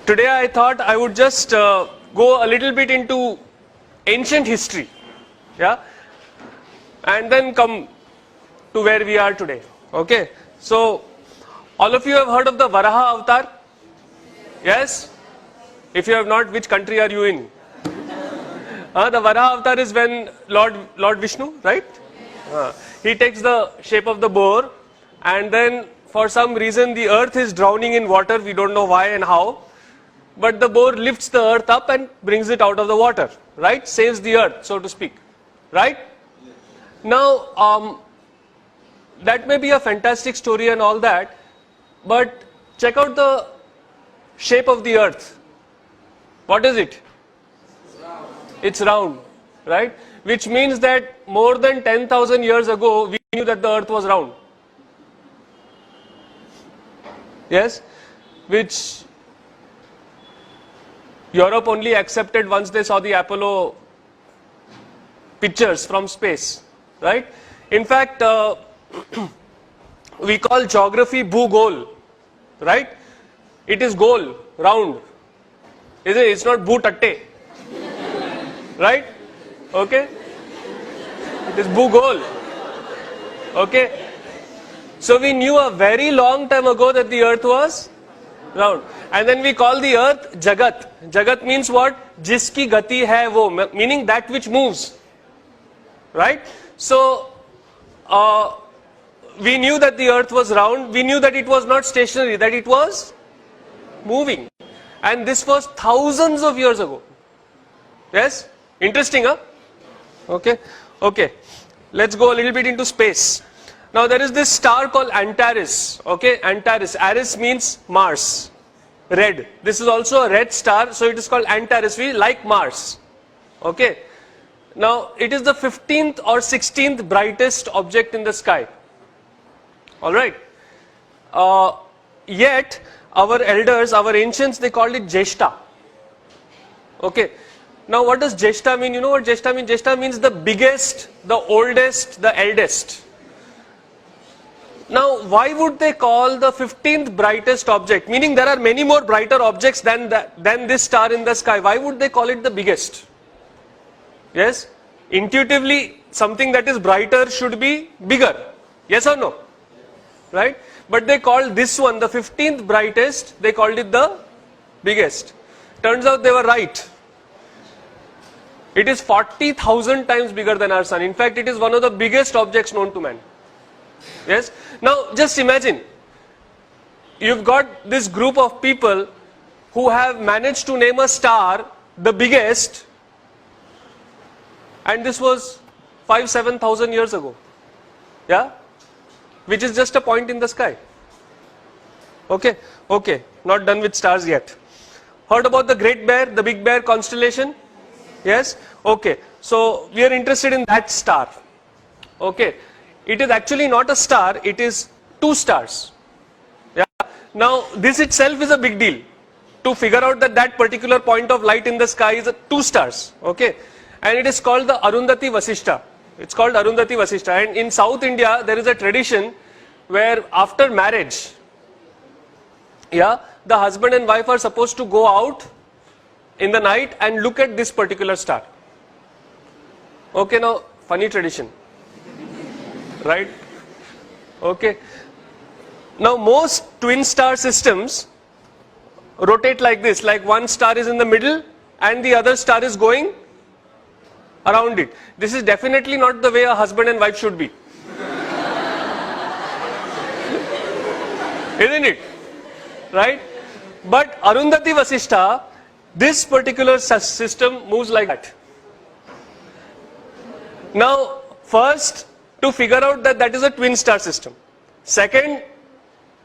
Today I thought I would just go a little bit into ancient history, yeah, and then come to where we are today. Okay, so all of you have heard of the Varaha Avatar? Yes? If you have not, which country are you in? The Varaha Avatar is when Lord Vishnu, right? He takes the shape of the boar, and then for some reason the earth is drowning in water. We don't know why and how, but the boar lifts the earth up and brings it out of the water, right? Saves the earth, so to speak, right? Now, that may be a fantastic story and all that, but check out the shape of the earth. What is it? It's round, right? Which means that more than 10,000 years ago, we knew that the earth was round. Yes? Which Europe only accepted once they saw the Apollo pictures from space, right? In fact, we call geography Bhugol, right? It is goal, round. Is it? It's not Bhutatte, right? Okay? It is Bhugol. Okay? So we knew a very long time ago that the earth was round. And then we call the earth Jagat. Jagat means what? Jiski gati hai wo, meaning that which moves. Right? So, we knew that the earth was round. We knew that it was not stationary, that it was moving. And this was thousands of years ago. Yes? Interesting, huh? Okay. Okay. Let's go a little bit into space. Now there is this star called Antares. Okay, Antares. Ares means Mars. Red. This is also a red star, so it is called Antares. We like Mars. Okay. Now it is the 15th or 16th brightest object in the sky. Alright. Yet our elders, our ancients, they called it Jeshta. Okay. Now what does Jeshta mean? You know what Jeshta means? Jeshta means the biggest, the oldest, the eldest. Now why would they call the 15th brightest object? Meaning there are many more brighter objects than this star in the sky. Why would they call it the biggest? Yes? Intuitively, something that is brighter should be bigger. Yes or no? Right? But they called this one, the 15th brightest, they called it the biggest. Turns out they were right. It is 40,000 times bigger than our sun. In fact, it is one of the biggest objects known to man. Yes? Now, just imagine, you've got this group of people who have managed to name a star the biggest, and this was 5,000-7,000 years ago. Yeah? Which is just a point in the sky. Okay? Okay. Not done with stars yet. Heard about the Great Bear, the Big Bear constellation? Yes? Okay. So, we are interested in that star. Okay. It is actually not a star, it is two stars. Yeah. Now, this itself is a big deal. To figure out that that particular point of light in the sky is two stars. Okay. And it is called the Arundhati Vasishta. It's called Arundhati Vasishta. And in South India, there is a tradition where after marriage, yeah, the husband and wife are supposed to go out in the night and look at this particular star. Okay, now, funny tradition. Right? Okay. Now most twin star systems rotate like this, like one star is in the middle and the other star is going around it. This is definitely not the way a husband and wife should be. Isn't it? Right? But Arundhati Vasishta, this particular system moves like that. Now, first, to figure out that that is a twin star system. Second,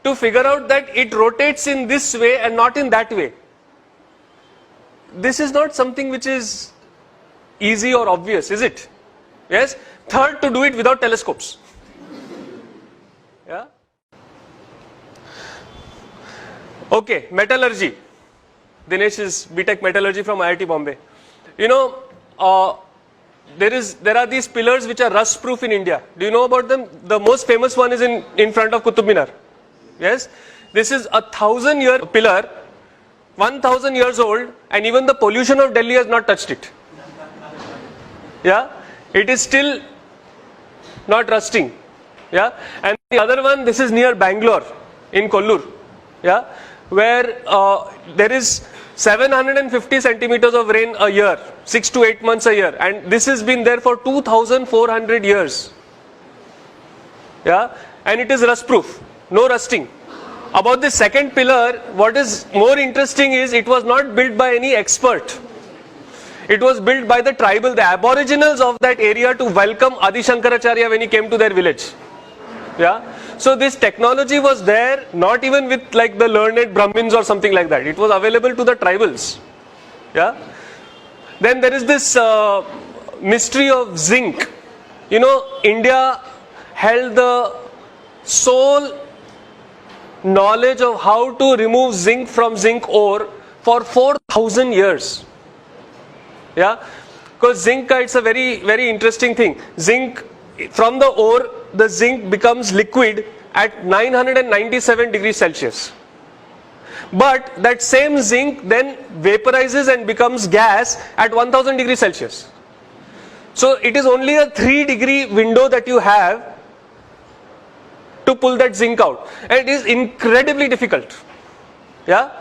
to figure out that it rotates in this way and not in that way. This is not something which is easy or obvious, is it? Yes? Third, to do it without telescopes. Yeah? Okay, metallurgy. Dinesh is BTech Metallurgy from IIT Bombay. You know, there are these pillars which are rust proof in India. Do you know about them? The most famous one is in front of Qutub Minar. Yes? This is a 1,000-year pillar 1,000 years old, and even the pollution of Delhi has not touched it. Yeah, it is still not rusting. Yeah, and the other one, this is near Bangalore in Kollur. Yeah, where there is 750 centimeters of rain a year, 6 to 8 months a year, and this has been there for 2,400 years. Yeah, and it is rust proof, no rusting. About the second pillar, what is more interesting is it was not built by any expert. It was built by the tribal, the aboriginals of that area to welcome Adi Shankaracharya when he came to their village. Yeah. So this technology was there, not even with like the learned Brahmins or something like that. It was available to the tribals. Yeah. Then there is this mystery of zinc. You know, India held the sole knowledge of how to remove zinc from zinc ore for 4,000 years. Yeah, because zinc, it's a very, very interesting thing. Zinc, from the ore, the zinc becomes liquid at 997 degrees Celsius. But that same zinc then vaporizes and becomes gas at 1000 degrees Celsius. So it is only a 3-degree window that you have to pull that zinc out. And it is incredibly difficult. Yeah.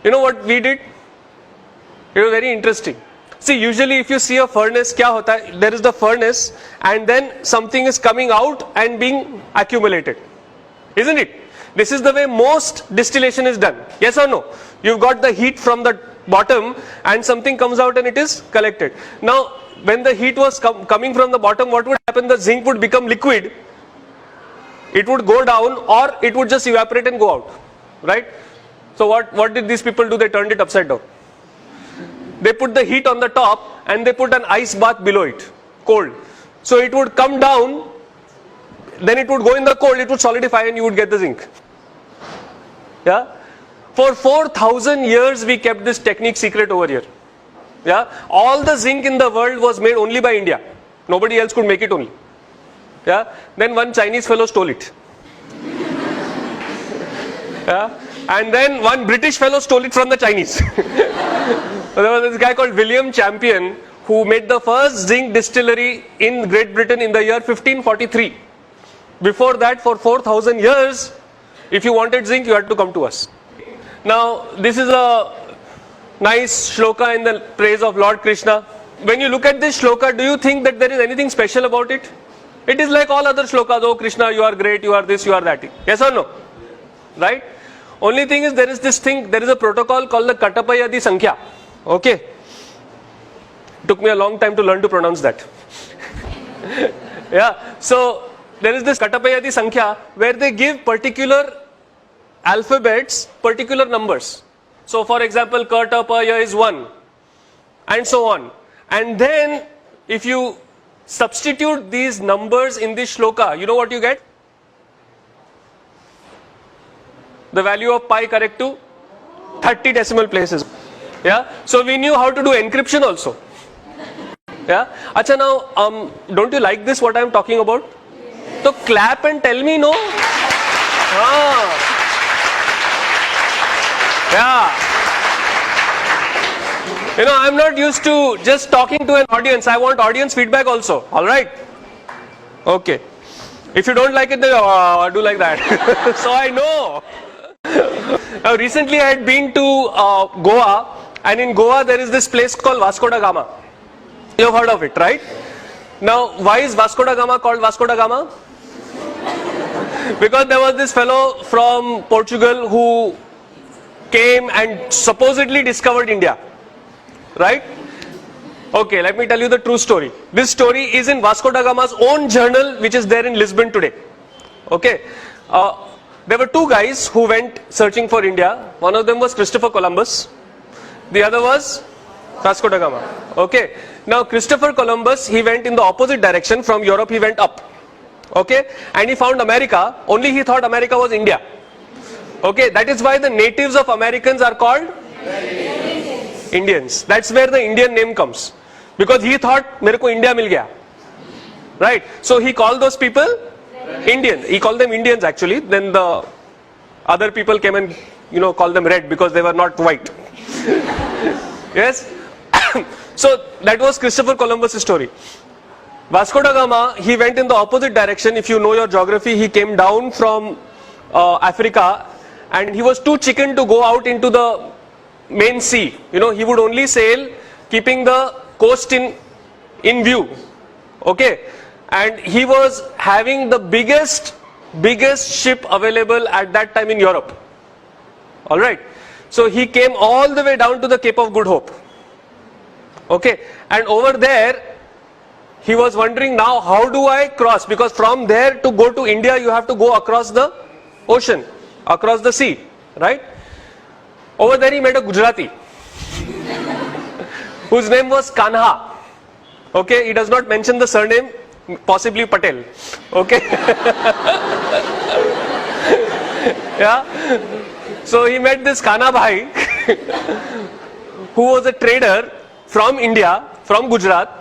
You know what we did? It was very interesting. See, usually if you see a furnace, kya hota hai? There is the furnace and then something is coming out and being accumulated. Isn't it? This is the way most distillation is done. Yes or no? You've got the heat from the bottom and something comes out and it is collected. Now, when the heat was coming from the bottom, what would happen? The zinc would become liquid. It would go down or it would just evaporate and go out. Right? So what did these people do? They turned it upside down. They put the heat on the top and they put an ice bath below it, cold. So it would come down, then it would go in the cold, it would solidify and you would get the zinc. Yeah? For 4,000 years we kept this technique secret over here. Yeah? All the zinc in the world was made only by India. Nobody else could make it only. Yeah? Then one Chinese fellow stole it. Yeah? And then one British fellow stole it from the Chinese. There was this guy called William Champion who made the first zinc distillery in Great Britain in the year 1543. Before that, for 4,000 years, if you wanted zinc, you had to come to us. Now, this is a nice shloka in the praise of Lord Krishna. When you look at this shloka, do you think that there is anything special about it? It is like all other shlokas. Oh Krishna, you are great, you are this, you are that. Yes or no? Right? Only thing is, there is this thing, there is a protocol called the Katapayadi Sankhya. Okay. Took me a long time to learn to pronounce that. Yeah. So there is this Katapayadi Sankhya where they give particular alphabets, particular numbers. So for example, Katapaya is 1 and so on. And then if you substitute these numbers in this shloka, you know what you get? The value of pi correct to 30 decimal places. Yeah. So we knew how to do encryption also. Yeah. Acha, now don't you like this what I am talking about? So clap and tell me no. Yeah. You know, I am not used to just talking to an audience. I want audience feedback also. All right. Okay. If you don't like it, then do like that. So I know. Now recently I had been to Goa, and in Goa there is this place called Vasco da Gama. You have heard of it, right? Now why is Vasco da Gama called Vasco da Gama? Because there was this fellow from Portugal who came and supposedly discovered India, right? Okay, let me tell you the true story. This story is in Vasco da Gama's own journal, which is there in Lisbon today. Okay. There were two guys who went searching for India. One of them was Christopher Columbus. The other was Vasco da Gama. Okay. Now Christopher Columbus, he went in the opposite direction. From Europe he went up. Okay. And he found America. Only he thought America was India. Okay. That is why the natives of Americans are called Indians. That's where the Indian name comes. Because he thought, mere ko India mil gaya. Right. So he called those people Indian. He called them Indians actually. Then the other people came and call them red because they were not white. Yes. So that was Christopher Columbus' story. Vasco da Gama, he went in the opposite direction. If you know your geography, he came down from Africa, and he was too chicken to go out into the main sea. He would only sail keeping the coast in view. Okay. And he was having the biggest ship available at that time in Europe. Alright. So he came all the way down to the Cape of Good Hope. Okay. And over there, he was wondering, now how do I cross? Because from there to go to India, you have to go across the ocean, across the sea, right? Over there he met a Gujarati whose name was Kanha. Okay, he does not mention the surname, possibly Patel. Okay. Yeah. So he met this Kanha Bhai who was a trader from India, from Gujarat,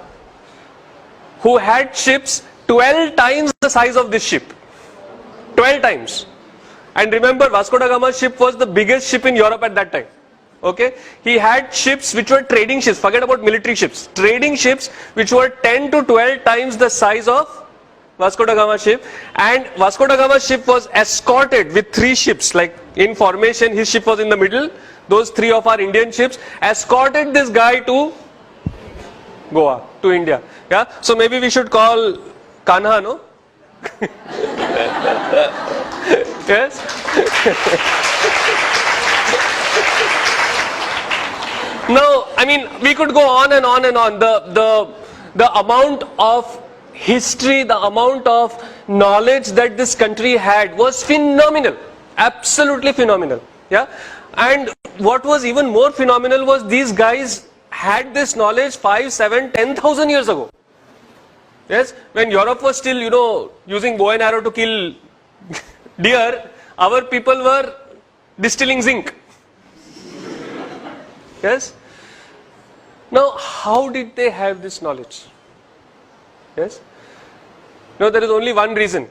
who had ships 12 times the size of this ship. 12 times. And remember, Vasco da Gama's ship was the biggest ship in Europe at that time. Okay. He had ships which were trading ships. Forget about military ships. Trading ships which were 10 to 12 times the size of Vasco da Gama's ship. And Vasco da Gama's ship was escorted with 3 ships. Like in formation, his ship was in the middle. Those 3 of our Indian ships escorted this guy to Goa, to India. Yeah. So maybe we should call Kanha, no? Yes. No, I mean, we could go on and on and on. The amount of history, the amount of knowledge that this country had was phenomenal. Absolutely phenomenal. Yeah. And what was even more phenomenal was these guys had this knowledge 5, 7, 10,000 years ago. Yes, when Europe was still, using bow and arrow to kill deer, our people were distilling zinc. Yes. Now, how did they have this knowledge? Yes. No, there is only one reason.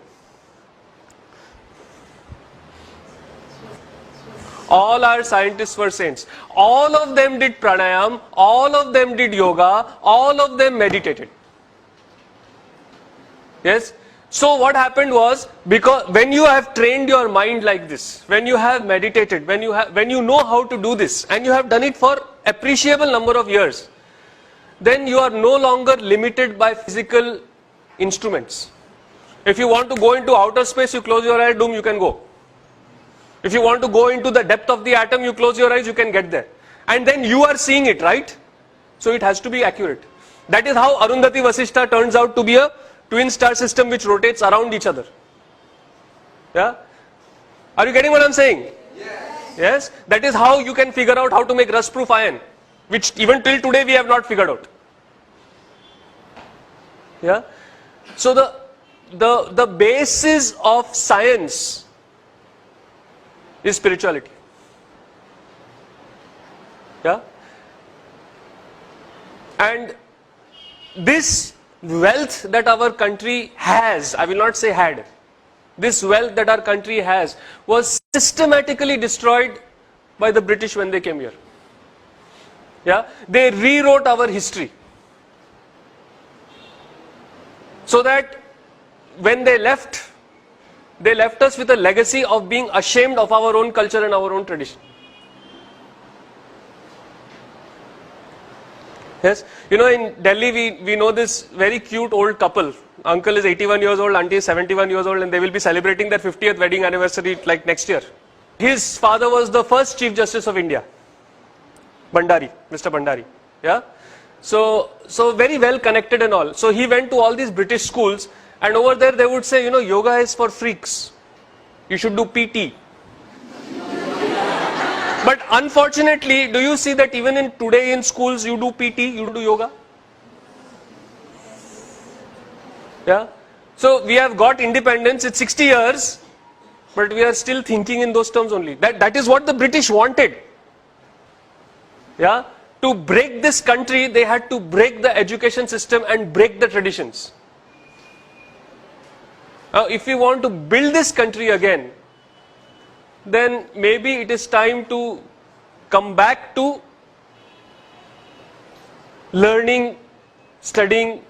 All our scientists were saints. All of them did pranayam, all of them did yoga, all of them meditated. Yes. So what happened was, because when you have trained your mind like this, when you have meditated, when you know how to do this, and you have done it for appreciable number of years, then you are no longer limited by physical instruments. If you want to go into outer space, you close your eyes, boom, you can go. If you want to go into the depth of the atom, you close your eyes, you can get there. And then you are seeing it, right? So it has to be accurate. That is how Arundhati Vasishtha turns out to be a twin star system which rotates around each other. Yeah? Are you getting what I'm saying? Yes. Yes? That is how you can figure out how to make rust proof iron, which even till today we have not figured out. Yeah? So the basis of science is spirituality. Yeah? And this wealth that our country has, I will not say had, this wealth that our country has was systematically destroyed by the British when they came here. Yeah? They rewrote our history. So that when they left us with a legacy of being ashamed of our own culture and our own tradition. Yes, in Delhi we know this very cute old couple. Uncle is 81 years old, auntie is 71 years old, and they will be celebrating their 50th wedding anniversary like next year. His father was the first Chief Justice of India, Bhandari, Mr. Bhandari. Yeah, so very well connected and all. So he went to all these British schools, and over there they would say, yoga is for freaks. You should do PT. But unfortunately, do you see that even today in schools you do PT, you do yoga? Yeah. So we have got independence, it's 60 years, but we are still thinking in those terms only. That is what the British wanted. Yeah. To break this country, they had to break the education system and break the traditions. Now, if we want to build this country again, then maybe it is time to come back to learning, studying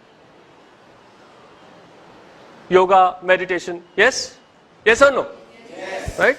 yoga, meditation. Yes? Yes or no? Yes. Right?